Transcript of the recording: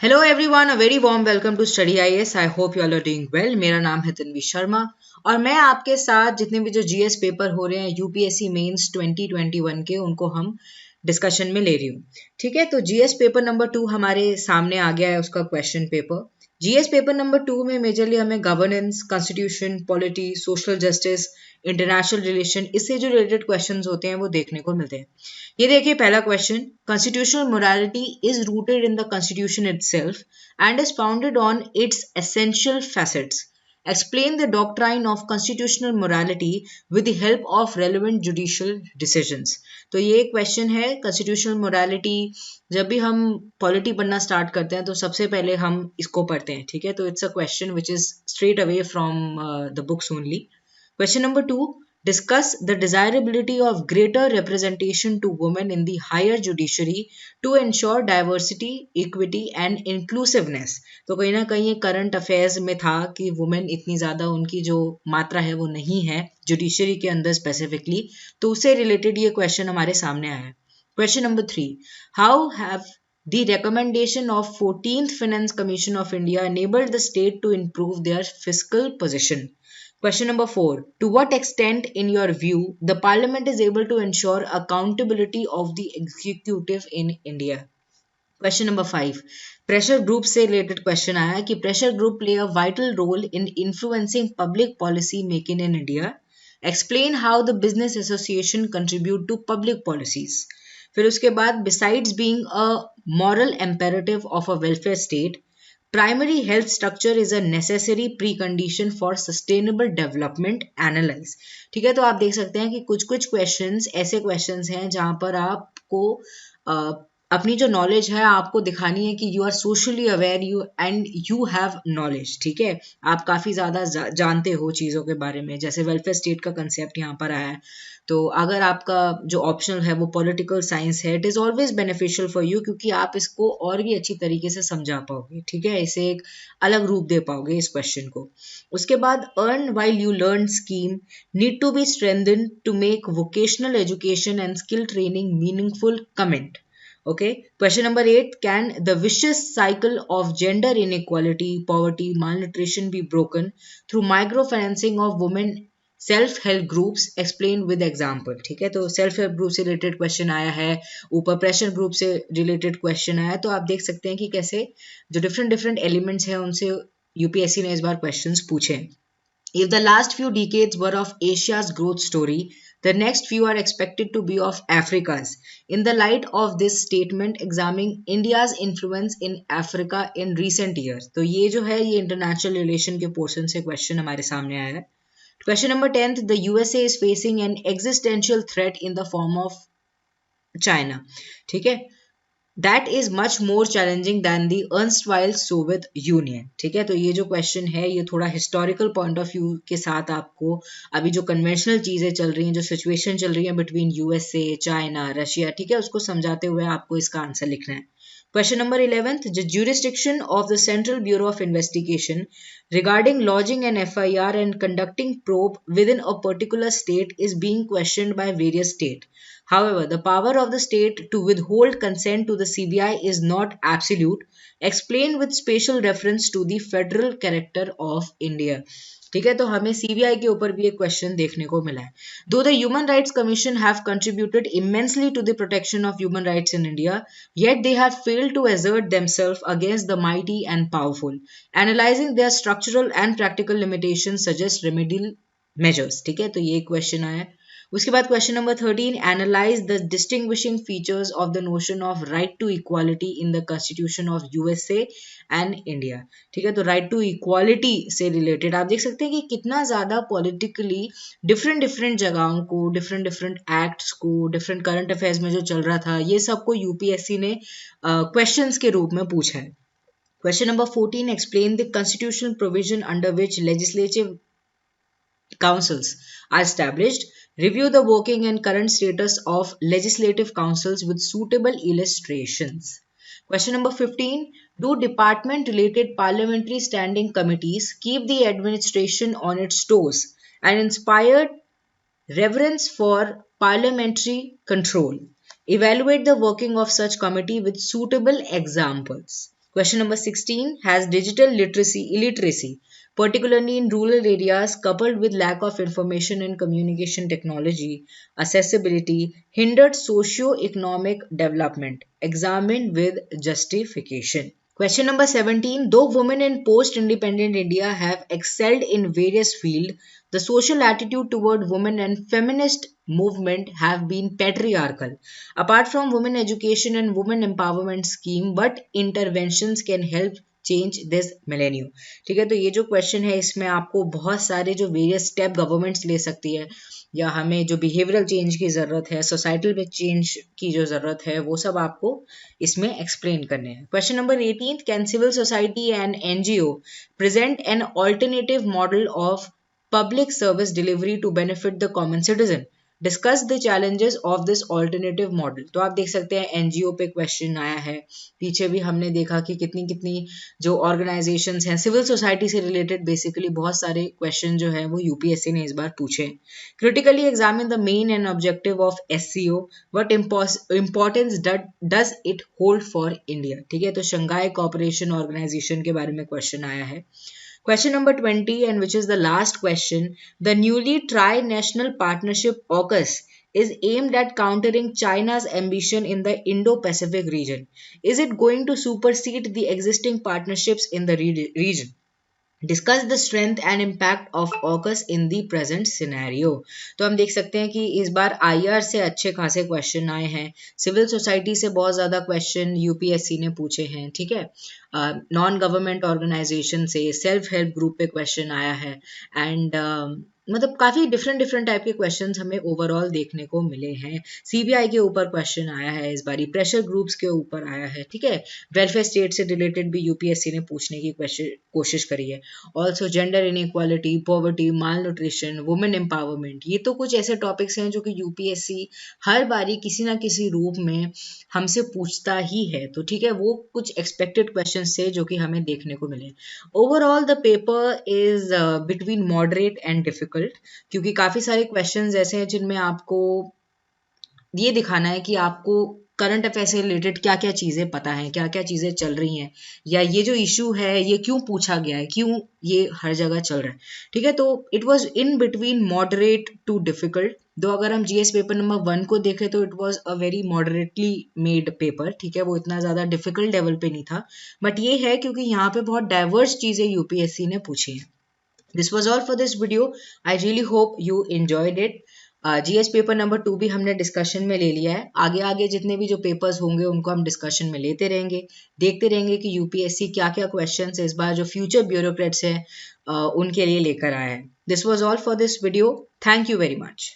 Hello everyone, a very warm welcome to study IAS. I hope you all are doing well. मेरा नाम है तन्वी शर्मा और मैं आपके साथ जितने भी जो जीएस पेपर हो रहे हैं यूपीएससी मेंस 2021 के, उनको हम डिस्कशन में ले रही हूँ। ठीक है, तो जीएस पेपर नंबर 2 हमारे सामने आ गया है, उसका question paper. GS paper number 2 में मेजरली हमें governance, constitution, polity, social justice, international relation, इससे जो रिलेटेड क्वेश्चंस होते हैं वो देखने को मिलते हैं। ये देखिए पहला question, constitutional morality is rooted in the constitution itself and is founded on it's essential facets. Explain the doctrine of constitutional morality with the help of relevant judicial decisions। तो ये क्वेश्चन है constitutional morality। जब भी हम polity पढ़ना start करते हैं तो सबसे पहले हम इसको पढ़ते हैं। ठीक है, तो it's a question which is straight away from the books only. Question number 2, discuss the desirability of greater representation to women in the higher judiciary to ensure diversity, equity and inclusiveness। तो कहीं ना कहीं ये current affairs में था कि women इतनी ज़्यादा उनकी जो मात्रा है वो नहीं है जुडिशरी के अंदर स्पेसिफिकली, तो उससे रिलेटेड ये क्वेश्चन हमारे सामने आया है। Question number 3, how have the recommendation of 14th Finance Commission of India enabled the state to improve their fiscal position? Question number 4. To what extent, in your view, the Parliament is able to ensure accountability of the executive in India? Question number 5. Pressure group से related question आया कि pressure group play a vital role in influencing public policy making in India. Explain how the business association contribute to public policies. फिर उसके बाद besides being a moral imperative of a welfare state, primary health structure is a necessary precondition for sustainable development analyze। ठीक है, तो आप देख सकते हैं कि कुछ कुछ क्वेश्चंस ऐसे क्वेश्चंस हैं जहां पर आपको अपनी जो नॉलेज है आपको दिखानी है कि you are socially aware you and you have knowledge. ठीक है, आप काफ़ी ज़्यादा जानते हो चीज़ों के बारे में। जैसे वेलफेयर स्टेट का कंसेप्ट यहाँ पर आया है, तो अगर आपका जो ऑप्शनल है वो पॉलिटिकल साइंस है, it is always beneficial for you, क्योंकि आप इसको और भी अच्छी तरीके से समझा पाओगे। ठीक है, इसे एक अलग रूप दे पाओगे इस क्वेश्चन को। उसके बाद earn while you learn scheme need to be strengthen to make vocational education and skill training meaningful comment. Okay, question number 8, can the vicious cycle of gender inequality, poverty, malnutrition be broken through microfinancing of women self help groups? Explain with example. ठीक है, तो self help group से related question आया है, ऊपर pressure group से related question आया है। तो आप देख सकते हैं कि कैसे जो डिफरेंट डिफरेंट एलिमेंट्स हैं उनसे यूपीएससी ने इस बार क्वेश्चंस पूछे। If the last few decades were of Asia's growth story, the next few are expected to be of Africa's. In the light of this statement, examining India's influence in Africa in recent years. तो ये जो है ये international relation के portion से question हमारे सामने आया है। Question number 10, the USA is facing an existential threat in the form of China. ठीक है, that is much more challenging than the erstwhile Soviet Union. ठीक है, तो ये जो क्वेश्चन है ये थोड़ा हिस्टोरिकल पॉइंट ऑफ व्यू के साथ आपको अभी जो कन्वेंशनल चीज़ें चल रही हैं, जो सिचुएशन चल रही है बिटवीन यूएसए, चाइना, रशिया, ठीक है, उसको समझाते हुए आपको इसका आंसर लिखना है। Question number 11th, the jurisdiction of the Central Bureau of Investigation regarding lodging an FIR and conducting probe within a particular state is being questioned by various states. However, the power of the state to withhold consent to the CBI is not absolute. Explain with special reference to the federal character of India। ठीक है, तो हमें CBI के ऊपर भी एक question देखने को मिला है। Though the human rights commission have contributed immensely to the protection of human rights in India, yet they have failed to assert themselves against the mighty and powerful. Analyzing their structural and practical limitations suggest remedial measures। ठीक है, तो ये question आया। उसके बाद question number 13, analyse the distinguishing features of the notion of right to equality in the constitution of USA and India. ठीक है, तो राइट टू इक्वालिटी से रिलेटेड आप देख सकते हैं कि कितना ज़्यादा पॉलिटिकली डिफरेंट डिफरेंट जगहों को, डिफरेंट डिफरेंट एक्ट्स को, डिफरेंट करंट अफेयर्स में जो चल रहा था ये सबको यूपीएससी ने क्वेश्चंस के रूप में पूछा है। Question number 14, explain the constitutional provision under which legislative councils are established. Review the working and current status of legislative councils with suitable illustrations. Question number 15. Do department-related parliamentary standing committees keep the administration on its toes and inspire reverence for parliamentary control? Evaluate the working of such committee with suitable examples. Question number 16, has digital illiteracy, particularly in rural areas, coupled with lack of information and communication technology accessibility, hindered socio-economic development? Examined with justification. Question number 17. Though women in post-independent India have excelled in various fields, the social attitude toward women and feminist movement have been patriarchal. Apart from women education and women empowerment scheme, what interventions can help change this millennium? ठीक है, तो ये जो question है इसमें आपको बहुत सारे जो वेरियस स्टेप गवर्नमेंट्स ले सकती है या हमें जो बिहेवियरल चेंज की ज़रूरत है, सोसाइटल में चेंज की जो ज़रूरत है, वो सब आपको इसमें एक्सप्लेन करने हैं. Question number 18, can civil society and NGO present an alternative model of public service delivery to benefit the common citizen? Discuss the challenges of this alternative model. तो आप देख सकते हैं एनजीओ पे क्वेश्चन आया है. पीछे भी हमने देखा कि कितनी कितनी जो ऑर्गेनाइजेशंस हैं सिविल सोसाइटी से रिलेटेड बेसिकली बहुत सारे क्वेश्चन जो है वो यूपीएससी ने इस बार पूछे. Critically examine the main and objective of SCO, what importance does it hold for India? ठीक है, तो शंघाई कोऑपरेशन ऑर्गेनाइजेशन के बारे में क्वेश्चन आया है. Question number 20, and which is the last question, the newly tri-national partnership AUKUS is aimed at countering China's ambition in the Indo-Pacific region. Is it going to supersede the existing partnerships in the region? Discuss the strength and impact of AUKUS in the present scenario. तो हम देख सकते हैं कि इस बार IR से अच्छे खासे क्वेश्चन आए हैं, सिविल सोसाइटी से बहुत ज़्यादा क्वेश्चन यूपीएससी ने पूछे हैं. ठीक है, नॉन गवर्नमेंट ऑर्गेनाइजेशन से, सेल्फ हेल्प ग्रुप पे क्वेश्चन आया है एंड मतलब काफ़ी डिफरेंट टाइप के क्वेश्चंस हमें ओवरऑल देखने को मिले हैं. सीबीआई के ऊपर क्वेश्चन आया है इस बारी, प्रेशर ग्रुप्स के ऊपर आया है. ठीक है, वेलफेयर स्टेट से रिलेटेड भी यूपीएससी ने पूछने की कोशिश करी है. ऑल्सो जेंडर इनइक्वालिटी, पॉवर्टी, माल न्यूट्रिशन, वुमेन एम्पावरमेंट, ये तो कुछ ऐसे टॉपिक्स हैं जो कि यूपीएससी हर बारी किसी ना किसी रूप में हमसे पूछता ही है. तो ठीक है, वो कुछ एक्सपेक्टेड क्वेश्चन थे जो कि हमें देखने को मिले. Overall the paper is between moderate and difficult, क्योंकि काफ़ी सारे क्वेश्चंस ऐसे हैं जिनमें आपको ये दिखाना है कि आपको करंट अफेयर से रिलेटेड क्या क्या चीज़ें पता हैं, क्या क्या चीज़ें चल रही हैं, या ये जो इशू है ये क्यों पूछा गया है, क्यों ये हर जगह चल रहा है. ठीक है, तो it was in between moderate to difficult. Though अगर हम जीएस पेपर नंबर 1 को देखें तो it was a very moderately made paper. ठीक है, वो इतना ज़्यादा डिफिकल्ट लेवल पे नहीं था, बट ये है क्योंकि यहाँ पे बहुत डाइवर्स चीज़ें यूपीएससी ने पूछी हैं. This was all for this video. I really hope you enjoyed it. GS paper number 2 भी हमने डिस्कशन में ले लिया है. आगे आगे जितने भी जो पेपर्स होंगे उनको हम डिस्कशन में लेते रहेंगे, देखते रहेंगे कि यूपीएससी क्या क्या क्वेश्चंस इस बार जो फ्यूचर ब्यूरोक्रेट्स हैं उनके लिए लेकर आया है. This was all for this video. Thank you very much.